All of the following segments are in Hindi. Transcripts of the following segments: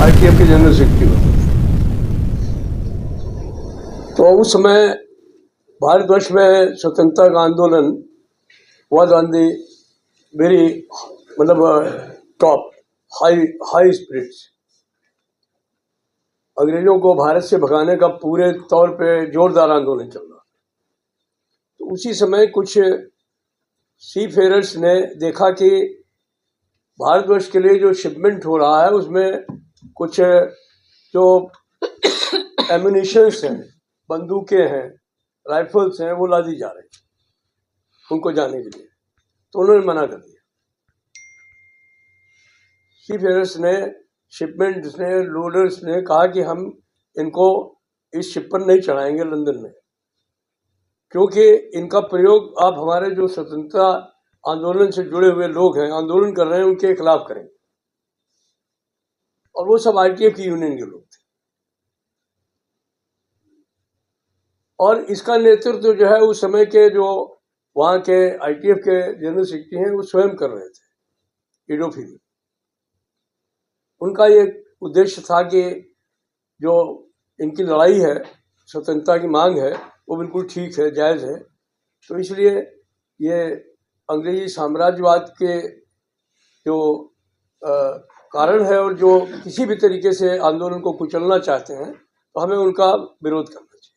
आईटीएफ के जनरल सेक्रेटरी होते थे। तो उस समय भारतवर्ष में स्वतंत्रता का आंदोलन was on the very मतलब टॉप हाई स्पिरिट्स। अंग्रेजों को भारत से भगाने का पूरे तौर पे जोरदार आंदोलन चल रहा। तो उसी समय कुछ सी फेयरर्स ने देखा कि भारतवर्ष के लिए जो शिपमेंट हो रहा है उसमें कुछ जो एम्यूनिशंस हैं, बंदूकें हैं, राइफल्स हैं, वो लादी जा रही उनको जाने के लिए। तो उन्होंने मना कर दिया। सी फेयरर्स ने, शिपमेंट्स ने, लोडर्स ने कहा कि हम इनको इस शिप पर नहीं चढ़ाएंगे लंदन में, क्योंकि इनका प्रयोग आप हमारे जो स्वतंत्रता आंदोलन से जुड़े हुए लोग हैं, आंदोलन कर रहे हैं, उनके खिलाफ करेंगे। और वो सब आईटीएफ की यूनियन के लोग थे। और इसका नेतृत्व जो है उस समय के जो वहाँ के आईटीएफ के जनरल सेक्रेटरी हैं वो स्वयं कर रहे थे, इडोफी में। उनका ये उद्देश्य था कि जो इनकी लड़ाई है, स्वतंत्रता की मांग है, वो बिल्कुल ठीक है, जायज़ है। तो इसलिए ये अंग्रेजी साम्राज्यवाद के जो कारण है और जो किसी भी तरीके से आंदोलन को कुचलना चाहते हैं, तो हमें उनका विरोध करना चाहिए।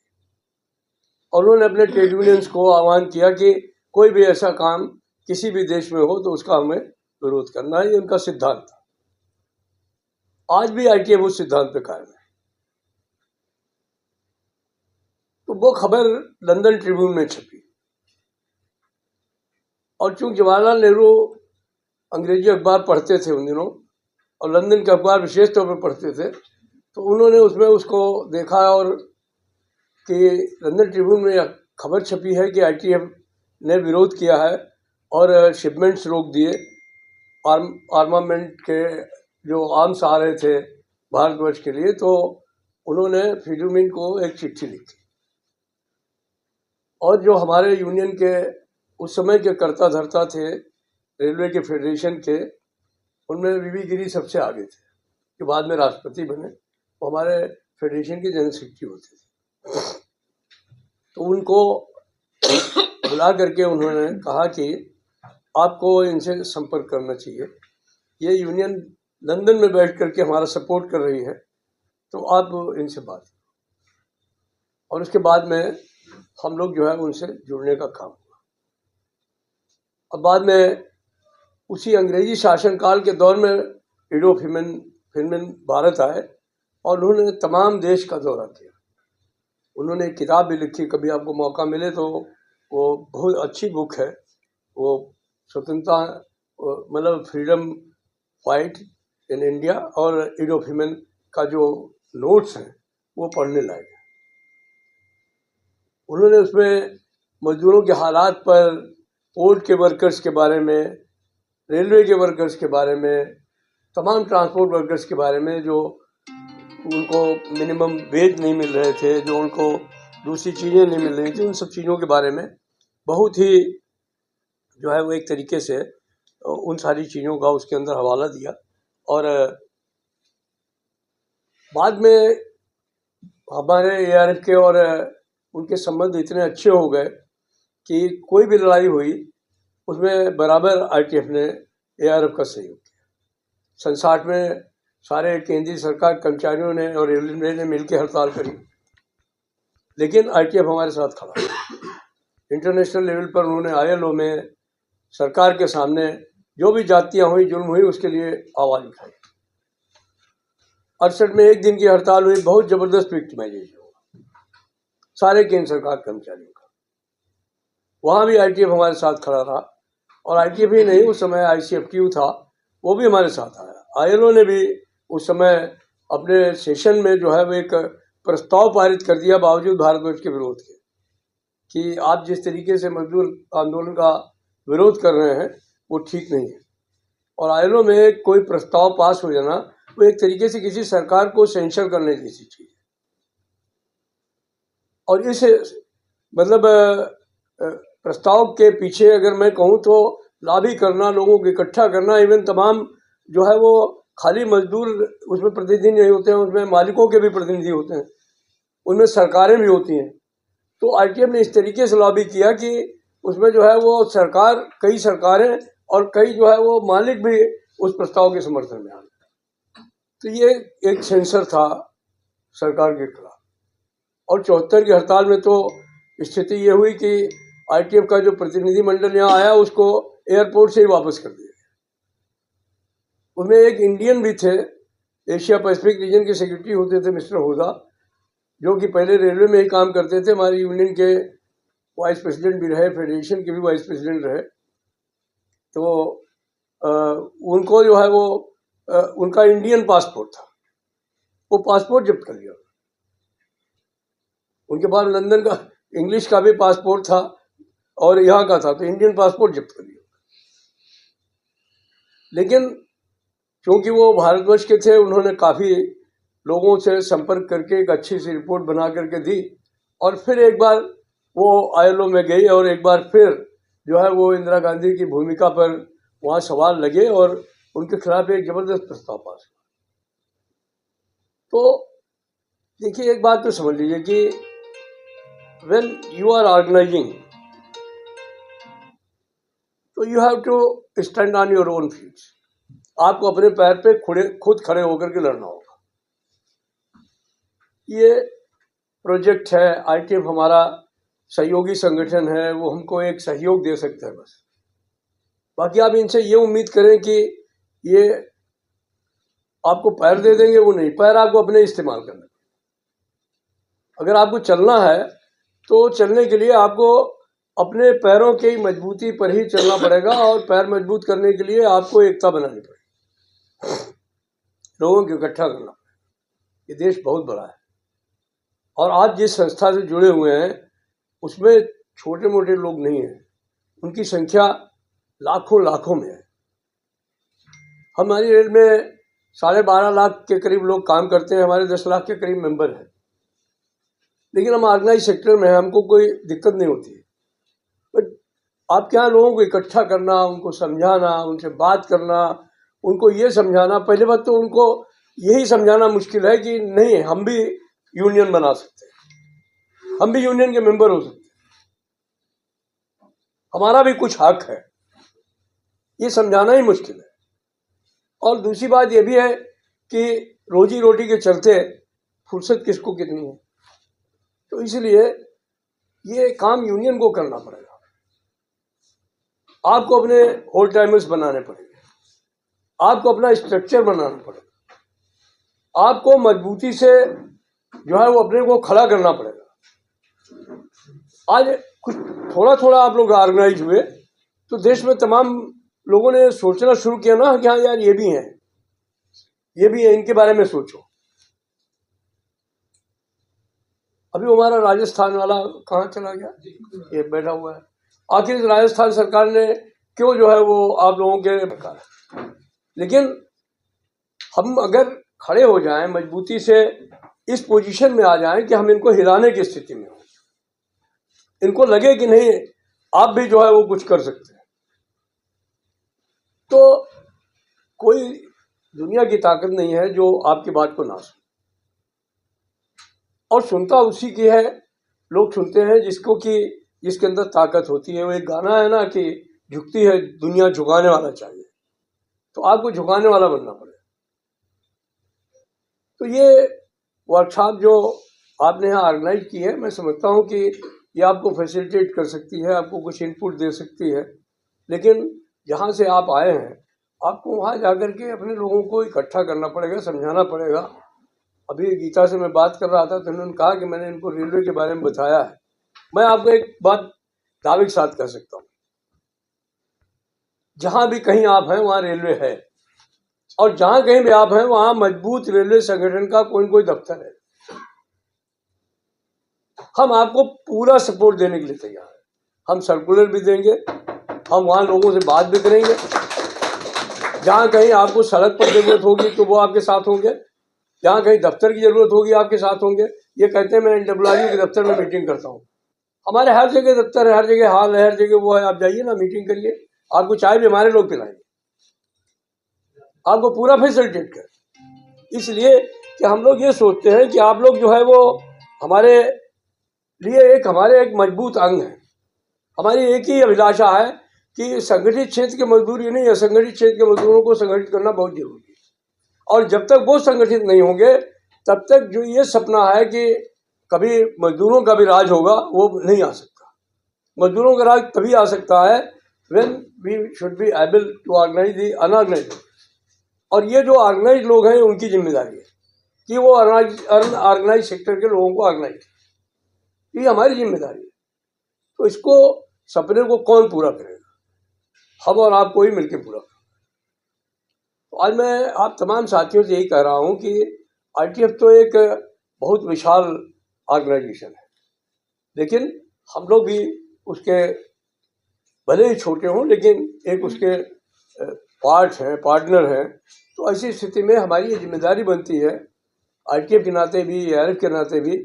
और उन्होंने अपने ट्रेड यूनियंस को आह्वान किया कि कोई भी ऐसा काम किसी भी देश में हो तो उसका हमें विरोध करना है। ये उनका सिद्धांत था। आज भी आईटीएफ उस सिद्धांत पे कायम है। तो वो खबर लंदन ट्रिब्यून में छपी, और चूंकि जवाहरलाल नेहरू अंग्रेजी अखबार पढ़ते थे उन दिनों, और लंदन के अखबार विशेष तौर पर पढ़ते थे, तो उन्होंने उसमें उसको देखा और कि लंदन ट्रिब्यून में खबर छपी है कि आईटीएफ ने विरोध किया है और शिपमेंट्स रोक दिए। आर्मामेंट के जो आर्म्स आ रहे थे भारतवर्ष के लिए, तो उन्होंने फिडूमिन को एक चिट्ठी लिखी। और जो हमारे यूनियन के उस समय के कर्ता धर्ता थे, रेलवे के फेडरेशन के, उनमें वीवी गिरी सबसे आगे थे, जो बाद में राष्ट्रपति बने। वो हमारे फेडरेशन के जनरल सेक्रेटरी होते थे। तो उनको बुला करके उन्होंने कहा कि आपको इनसे संपर्क करना चाहिए, ये यूनियन लंदन में बैठ करके हमारा सपोर्ट कर रही है, तो आप इनसे बात करो। और उसके बाद में हम लोग जो है उनसे जुड़ने का काम हुआ। अब बाद में उसी अंग्रेजी शासनकाल के दौर में इडो फिनमैन भारत आए और उन्होंने तमाम देश का दौरा किया। उन्होंने एक किताब भी लिखी, कभी आपको मौका मिले तो वो बहुत अच्छी बुक है। वो स्वतंत्रता मतलब फ्रीडम फाइट इन इंडिया और इडो फिनमैन का जो नोट्स हैं वो पढ़ने लायक है। उन्होंने उसमें मजदूरों के हालात पर, पोर्ट के वर्कर्स के बारे में, रेलवे के वर्कर्स के बारे में, तमाम ट्रांसपोर्ट वर्कर्स के बारे में, जो उनको मिनिमम वेज नहीं मिल रहे थे, जो उनको दूसरी चीज़ें नहीं मिल रही थी, उन सब चीज़ों के बारे में बहुत ही जो है वो एक तरीके से उन सारी चीज़ों का उसके अंदर हवाला दिया। और बाद में हमारे एआरएफ के और उनके संबंध इतने अच्छे हो गए कि कोई भी लड़ाई हुई उसमें बराबर आईटीएफ ने एआरएफ का सहयोग किया। 1960 में सारे केंद्रीय सरकार कर्मचारियों ने और रेलवे ने मिलकर हड़ताल करी, लेकिन आईटीएफ हमारे साथ खड़ा। इंटरनेशनल लेवल पर उन्होंने आईएलओ में सरकार के सामने जो भी जातियां हुई, जुल्म हुई, उसके लिए आवाज़ उठाई। 68 में एक दिन की हड़ताल हुई, बहुत ज़बरदस्त विक्टिमाइजेशन हुआ सारे केंद्र सरकार कर्मचारियों का। वहाँ भी आईटीएफ हमारे साथ खड़ा रहा। और आईटीएफ ही नहीं, उस समय आईसीएफटीयू था, वो भी हमारे साथ आया। आईएलओ ने भी उस समय अपने सेशन में जो है वो एक प्रस्ताव पारित कर दिया, बावजूद भारतवर्ष के विरोध के, कि आप जिस तरीके से मजदूर आंदोलन का विरोध कर रहे हैं वो ठीक नहीं है। और आईएलओ में कोई प्रस्ताव पास हो जाना वो एक तरीके से किसी सरकार को सेंसर करने जैसी चीज़ है। और इस मतलब प्रस्ताव के पीछे अगर मैं कहूँ तो लॉबी करना, लोगों को इकट्ठा करना, इवन तमाम जो है वो खाली मजदूर उसमें प्रतिनिधि नहीं होते हैं, उसमें मालिकों के भी प्रतिनिधि होते हैं, उनमें सरकारें भी होती हैं। तो आईटीएफ ने इस तरीके से लॉबी किया कि उसमें जो है वो सरकार, कई सरकारें और कई जो है वो मालिक भी उस प्रस्ताव के समर्थन में आ गए। तो ये एक सेंसर था सरकार के खिलाफ। और 74 की हड़ताल में तो स्थिति ये हुई कि आईटीएफ का जो प्रतिनिधि मंडल यहाँ आया उसको एयरपोर्ट से ही वापस कर दिया। उनमें एक इंडियन भी थे, एशिया पैसिफिक रीजन के सेक्रेटरी होते थे मिस्टर हुदा, जो कि पहले रेलवे में ही काम करते थे, हमारी यूनियन के वाइस प्रेसिडेंट भी रहे, फेडरेशन के भी वाइस प्रेसिडेंट रहे। तो उनको जो है वो उनका इंडियन पासपोर्ट था, वो पासपोर्ट जब्त कर लिया। उनके पास लंदन का इंग्लिश का भी पासपोर्ट था और यहाँ का था, तो इंडियन पासपोर्ट जब्त कर लिया। लेकिन क्योंकि वो भारतवर्ष के थे, उन्होंने काफ़ी लोगों से संपर्क करके एक अच्छी सी रिपोर्ट बना करके दी, और फिर एक बार वो आईएलओ में गई और एक बार फिर जो है वो इंदिरा गांधी की भूमिका पर वहाँ सवाल लगे और उनके खिलाफ एक जबरदस्त प्रस्ताव पास हुआ। तो देखिए, एक बात तो समझ लीजिए कि when you are organizing, तो you have to stand on your own feet। आपको अपने पैर पे खुद खड़े होकर के लड़ना होगा। ये प्रोजेक्ट है, आईटीएफ हमारा सहयोगी संगठन है, वो हमको एक सहयोग दे सकते हैं बस। बाकी आप इनसे ये उम्मीद करें कि ये आपको पैर दे देंगे, वो नहीं। पैर आपको अपने इस्तेमाल करना। अगर आपको चलना है तो चलने के लिए आपको अपने पैरों की मजबूती पर ही चलना पड़ेगा, और पैर मजबूत करने के लिए आपको एकता बनानी पड़ेगी, लोगों को इकट्ठा करना पड़ेगा। ये देश बहुत बड़ा है, और आज जिस संस्था से जुड़े हुए हैं उसमें छोटे मोटे लोग नहीं हैं, उनकी संख्या लाखों लाखों में है। हमारी रेल में 12.5 लाख के करीब लोग काम करते हैं, हमारे 10 लाख के करीब मेंबर हैं। लेकिन हम ऑर्गेनाइज सेक्टर में हैं, हमको कोई दिक्कत नहीं होती है। बट आपके यहाँ लोगों को इकट्ठा करना, उनको समझाना, उनसे बात करना, उनको ये समझाना, पहले बात तो उनको यही समझाना मुश्किल है कि नहीं, हम भी यूनियन बना सकते हैं, हम भी यूनियन के मेंबर हो सकते हैं, हमारा भी कुछ हक है, ये समझाना ही मुश्किल है। और दूसरी बात ये भी है कि रोजी रोटी के चलते फुर्सत किसको कितनी है, तो इसलिए ये काम यूनियन को करना पड़ेगा। आपको अपने होल टाइमर्स बनाने पड़ेंगे, आपको अपना स्ट्रक्चर बनाना पड़ेगा, आपको मजबूती से जो है वो अपने को खड़ा करना पड़ेगा। आज कुछ थोड़ा थोड़ा आप लोग ऑर्गेनाइज हुए तो देश में तमाम लोगों ने सोचना शुरू किया ना कि हाँ यार, ये भी हैं, ये भी है, इनके बारे में सोचो। अभी हमारा राजस्थान वाला कहाँ चला गया, ये बैठा हुआ है। आखिर राजस्थान सरकार ने क्यों जो है वो आप लोगों के है। लेकिन हम अगर खड़े हो जाएं, मजबूती से इस पोजीशन में आ जाएं कि हम इनको हिलाने की स्थिति में हो, इनको लगे कि नहीं आप भी जो है वो कुछ कर सकते हैं, तो कोई दुनिया की ताकत नहीं है जो आपकी बात को ना सुने। और सुनता उसी की है, लोग सुनते हैं जिसके अंदर ताकत होती है। वो एक गाना है ना कि झुकती है दुनिया, झुकाने वाला चाहिए, तो आपको झुकाने वाला बनना पड़ेगा। तो ये वर्कशॉप जो आपने यहाँ ऑर्गेनाइज की है, मैं समझता हूँ कि ये आपको फैसिलिटेट कर सकती है, आपको कुछ इनपुट दे सकती है। लेकिन जहाँ से आप आए हैं, आपको वहाँ जाकर के अपने लोगों को इकट्ठा करना पड़ेगा, समझाना पड़ेगा। अभी गीता से मैं बात कर रहा था तो उन्होंने कहा कि मैंने इनको रेलवे के बारे में बताया है। मैं आपको एक बात दावे के साथ कह सकता हूँ, जहां भी कहीं आप हैं वहां रेलवे है, और जहां कहीं भी आप हैं वहां मजबूत रेलवे संगठन का कोई न कोई दफ्तर है। हम आपको पूरा सपोर्ट देने के लिए तैयार हैं। हम सर्कुलर भी देंगे, हम वहां लोगों से बात भी करेंगे। जहां कहीं आपको सड़क पर जरूरत होगी तो वो आपके साथ होंगे, जहां कहीं दफ्तर की जरूरत होगी आपके साथ होंगे। ये कहते हैं मैं NWRU के दफ्तर में मीटिंग करता हूँ, हमारे हर जगह दफ्तर है, हर जगह हॉल है, हर जगह वो है। आप जाइए ना, मीटिंग करिए, आपको चाय भी हमारे लोग पिलाएंगे। आपको पूरा फैसिलिटेट करें। इसलिए कि हम लोग ये सोचते हैं कि आप लोग जो है वो हमारे लिए हमारे एक मजबूत अंग है। हमारी एक ही अभिलाषा है कि संगठित क्षेत्र के मजदूर ही नहीं, असंगठित क्षेत्र के मजदूरों को संगठित करना बहुत जरूरी है। और जब तक वो संगठित नहीं होंगे तब तक जो ये सपना है कि कभी मजदूरों का भी राज होगा, वो नहीं आ सकता। मजदूरों का राज तभी आ सकता है when we should be able to organise the unorganised. और ये जो ऑर्गेनाइज लोग हैं उनकी जिम्मेदारी है कि वो अनऑर्गेनाइज सेक्टर के लोगों को ऑर्गेनाइज, ये हमारी जिम्मेदारी है। तो इसको सपने को कौन पूरा करेगा? हम और आप को ही मिलकर पूरा करें। तो आज मैं आप तमाम साथियों से यही कह रहा हूं कि आईटीएफ तो एक बहुत विशाल ऑर्गेनाइजेशन है, लेकिन हम लोग भी उसके भले ही छोटे हों लेकिन एक उसके पार्ट हैं, पार्टनर हैं। तो ऐसी स्थिति में हमारी ये जिम्मेदारी बनती है आईटीएफ के नाते भी, एआरएफ के नाते भी,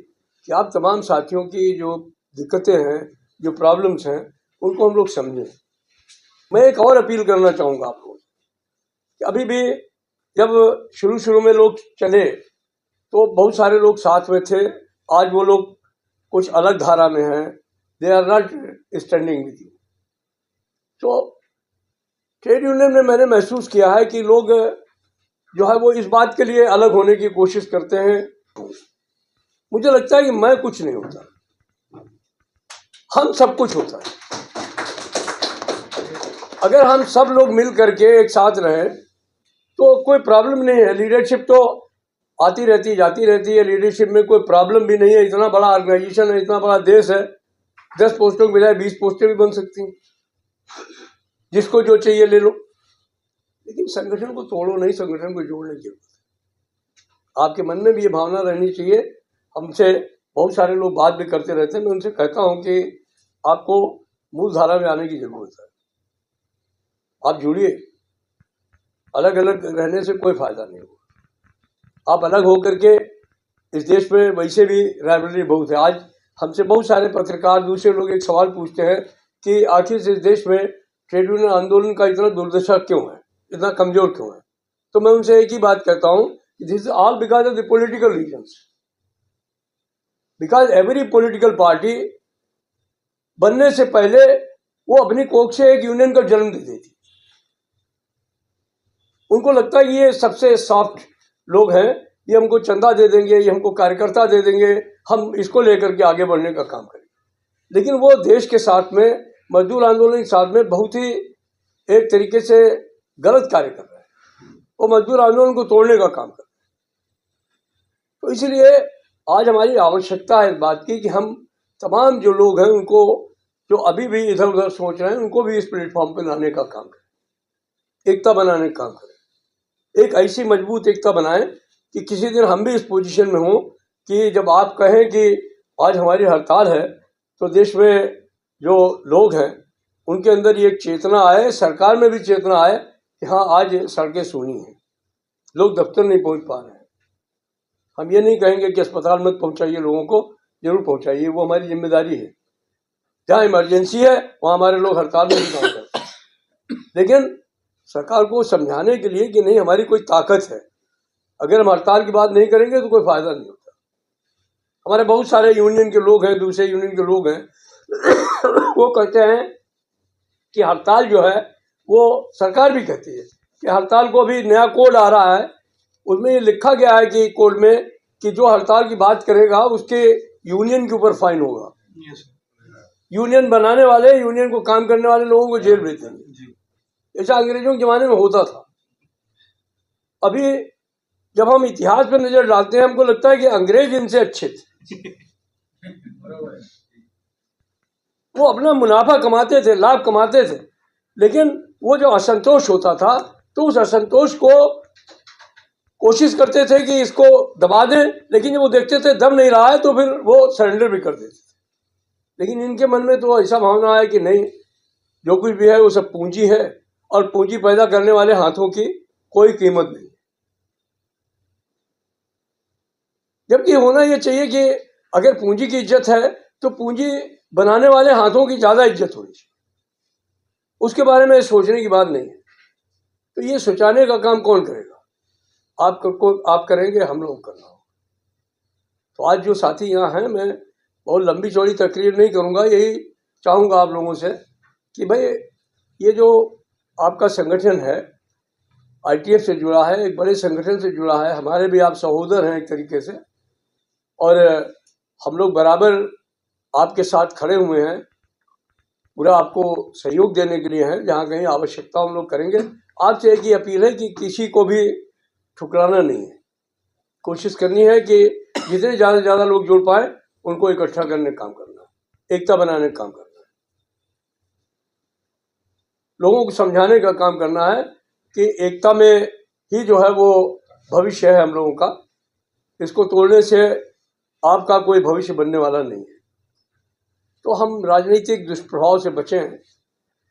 कि आप तमाम साथियों की जो दिक्कतें हैं, जो प्रॉब्लम्स हैं, उनको हम लोग समझें। मैं एक और अपील करना चाहूँगा आप लोगों से कि अभी भी जब शुरू में लोग चले तो बहुत सारे लोग साथ में थे, आज वो लोग कुछ अलग धारा में हैं, they are not standing with you. तो ट्रेड यूनियन में मैंने महसूस किया है कि लोग जो है वो इस बात के लिए अलग होने की कोशिश करते हैं। मुझे लगता है कि मैं कुछ नहीं होता, हम सब कुछ होता है। अगर हम सब लोग मिल करके एक साथ रहें तो कोई प्रॉब्लम नहीं है। लीडरशिप तो आती रहती जाती रहती है, लीडरशिप में कोई प्रॉब्लम भी नहीं है। इतना बड़ा ऑर्गेनाइजेशन है, इतना बड़ा देश है, 10 पोस्टों की बजाय 20 पोस्टें भी बन सकती हैं, जिसको जो चाहिए ले लो। लेकिन संगठन को तोड़ो नहीं, संगठन को जोड़ने की जरूरत है। आपके मन में भी ये भावना रहनी चाहिए। हमसे बहुत सारे लोग बात भी करते रहते हैं, मैं उनसे कहता हूं कि आपको मूल धारा में आने की जरूरत है। आप जुड़िए, अलग अलग रहने से कोई फायदा नहीं होगा। आप अलग होकर के इस देश में वैसे भी राइवलरी बहुत है। आज हमसे बहुत सारे पत्रकार, दूसरे लोग एक सवाल पूछते हैं कि आखिर इस देश में ट्रेड यूनियन आंदोलन का इतना दुर्दशा क्यों है, इतना कमजोर क्यों है? तो मैं उनसे एक ही बात कहता हूं कि this is all because of the political reasons. Because every political party बनने से पहले वो अपनी कोख से एक यूनियन का जन्म दे देती। उनको लगता है ये सबसे सॉफ्ट लोग हैं, ये हमको चंदा दे देंगे, ये हमको कार्यकर्ता दे देंगे, हम इसको लेकर के आगे बढ़ने का काम करेंगे। लेकिन वो देश के साथ में, मजदूर आंदोलन के साथ में बहुत ही एक तरीके से गलत कार्य कर रहे हैं। वो मजदूर आंदोलन को तोड़ने का काम कर रहे हैं। तो इसीलिए आज हमारी आवश्यकता है इस बात की कि हम तमाम जो लोग हैं उनको, जो अभी भी इधर उधर सोच रहे हैं, उनको भी इस प्लेटफॉर्म पर लाने का काम करें, एकता बनाने का काम करें। एक ऐसी मजबूत एकता बनाएं कि किसी दिन हम भी इस पोजीशन में हों कि जब आप कहें कि आज हमारी हड़ताल है तो देश में जो लोग हैं उनके अंदर ये चेतना आए, सरकार में भी चेतना आए कि हाँ आज सड़कें सूनी हैं, लोग दफ्तर नहीं पहुंच पा रहे हैं। हम ये नहीं कहेंगे कि अस्पताल मत पहुंचाइए, लोगों को जरूर पहुंचाइए, वो हमारी जिम्मेदारी है। जहाँ इमरजेंसी है वहाँ हमारे लोग हड़ताल में भी काम करते हैं। लेकिन सरकार को समझाने के लिए कि नहीं, हमारी कोई ताकत है, अगर हम हड़ताल की बात नहीं करेंगे तो कोई फायदा नहीं होता। हमारे बहुत सारे यूनियन के लोग हैं, दूसरे यूनियन के लोग हैं, वो कहते हैं कि हड़ताल जो है, वो सरकार भी कहती है कि हड़ताल को अभी नया कोड आ रहा है, उसमें ये लिखा गया है कि कोड में कि जो हड़ताल की बात करेगा उसके यूनियन के ऊपर फाइन होगा। यूनियन बनाने वाले, यूनियन को काम करने वाले लोगों को जेल भेज देंगे। ऐसा अंग्रेजों के जमाने में होता था। अभी जब हम इतिहास पर नजर डालते हैं, हमको लगता है कि अंग्रेज इनसे अच्छे थे। वो अपना मुनाफा कमाते थे, लाभ कमाते थे, लेकिन वो जो असंतोष होता था तो उस असंतोष को कोशिश करते थे कि इसको दबा दें, लेकिन जब वो देखते थे दब नहीं रहा है तो फिर वो सरेंडर भी कर देते थे। लेकिन इनके मन में तो ऐसा भावना है कि नहीं, जो कुछ भी है वो सब पूंजी है और पूंजी पैदा करने वाले हाथों की कोई कीमत नहीं। जबकि होना ये चाहिए कि अगर पूंजी की इज्जत है तो पूंजी बनाने वाले हाथों की ज्यादा इज्जत होनी चाहिए। उसके बारे में सोचने की बात नहीं है। तो ये सोचाने का काम कौन करेगा? आप करेंगे, हम लोग करना होगा। तो आज जो साथी यहाँ हैं, मैं बहुत लंबी चौड़ी तकरीर नहीं करूँगा, यही चाहूँगा आप लोगों से कि भाई ये जो आपका संगठन है, ITF से जुड़ा है, एक बड़े संगठन से जुड़ा है, हमारे भी आप सहोदर हैं एक तरीके से, और हम लोग बराबर आपके साथ खड़े हुए हैं, पूरा आपको सहयोग देने के लिए हैं, जहाँ कहीं आवश्यकता हम लोग करेंगे। आपसे एक ही अपील है कि किसी को भी ठुकराना नहीं है, कोशिश करनी है कि जितने ज़्यादा से ज़्यादा लोग जुड़ पाए उनको इकट्ठा करने का काम करना है, एकता बनाने का काम करना है, लोगों को समझाने का काम करना है कि एकता में ही जो है वो भविष्य है हम लोगों का। इसको तोड़ने से आपका कोई भविष्य बनने वाला नहीं है। तो हम राजनीतिक दुष्प्रभाव से बचें,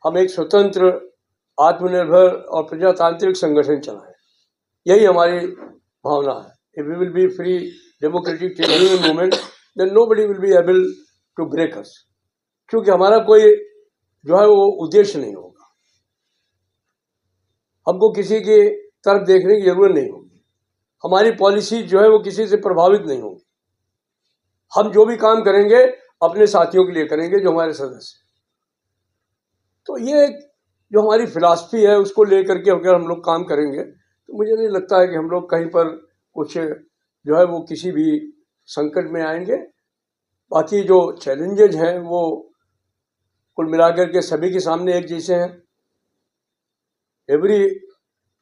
हम एक स्वतंत्र, आत्मनिर्भर और प्रजातांत्रिक संगठन चलाएं, यही हमारी भावना है। If we will be free, democratic trade union movement, then nobody will be able to break us, क्योंकि हमारा कोई जो है वो उद्देश्य नहीं होगा, हमको किसी की तरफ देखने की जरूरत नहीं होगी, हमारी पॉलिसी जो है वो किसी से प्रभावित नहीं होगी। हम जो भी काम करेंगे अपने साथियों के लिए करेंगे जो हमारे सदस्य। तो ये जो हमारी फिलॉसफी है उसको लेकर के अगर हम लोग काम करेंगे तो मुझे नहीं लगता है कि हम लोग कहीं पर कुछ जो है वो किसी भी संकट में आएंगे। बाकी जो चैलेंजेज हैं वो कुल मिलाकर के सभी के सामने एक जैसे हैं। Every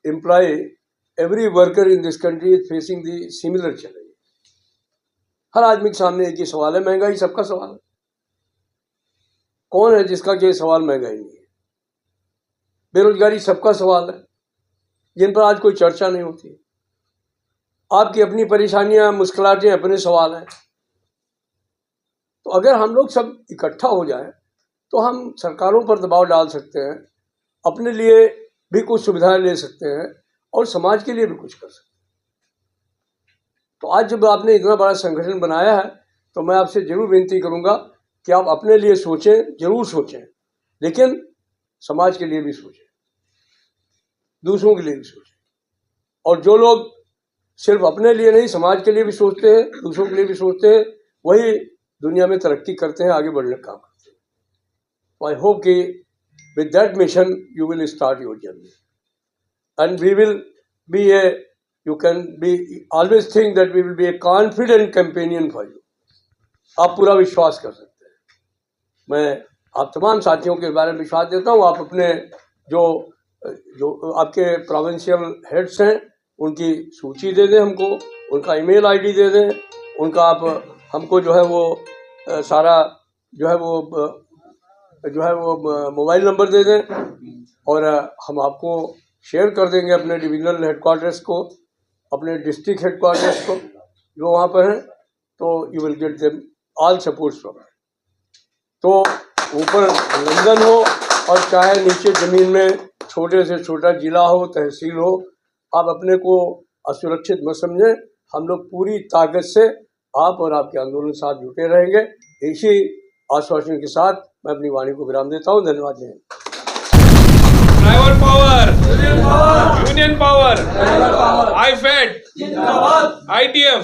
employ, every worker in this country is facing the similar challenge. हर आदमी के सामने एक ही सवाल है, महंगाई सबका सवाल है। कौन है जिसका कि सवाल महंगाई नहीं है? बेरोजगारी सबका सवाल है, जिन पर आज कोई चर्चा नहीं होती। आपकी अपनी परेशानियां, मुश्किलातें, अपने सवाल हैं। तो अगर हम लोग सब इकट्ठा हो जाएं तो हम सरकारों पर दबाव डाल सकते हैं, अपने लिए भी कुछ सुविधाएं ले सकते हैं और समाज के लिए भी कुछ कर सकते हैं। तो आज जब आपने इतना बड़ा संगठन बनाया है तो मैं आपसे जरूर विनती करूंगा कि आप अपने लिए सोचें, जरूर सोचें, लेकिन समाज के लिए भी सोचें, दूसरों के लिए भी सोचें। और जो लोग सिर्फ अपने लिए नहीं समाज के लिए भी सोचते हैं, दूसरों के लिए भी सोचते हैं, वही दुनिया में तरक्की करते हैं, आगे बढ़ने का काम करते हैं। आई होप कि with that mission you will start your journey and we will be a, you can be always think that we will be a confident companion for you. आप पूरा विश्वास कर सकते हैं। मैं आप तमाम साथियों के बारे में विश्वास देता हूँ। आप अपने जो आपके प्रोविंशियल हेड्स हैं उनकी सूची दे दें हमको, उनका ईमेल आईडी दे दें, उनका आप हमको जो है वो सारा जो है वो मोबाइल नंबर दे दें और हम आपको शेयर कर देंगे अपने डिविजनल हेडक्वार्टर्स को, अपने डिस्ट्रिक्ट हेडक्वार्टर्स को जो वहाँ पर हैं। तो you will get them all supports from. तो ऊपर लंदन हो और चाहे नीचे ज़मीन में छोटे से छोटा जिला हो, तहसील हो, आप अपने को असुरक्षित मत समझें। हम लोग पूरी ताकत से आप और आपके आंदोलन के साथ जुटे रहेंगे। इसी आश्वासन के साथ मैं अपनी वाणी को विराम देता हूँ। धन्यवाद। जय Hind. Tribal power, union power, IFED, ITF,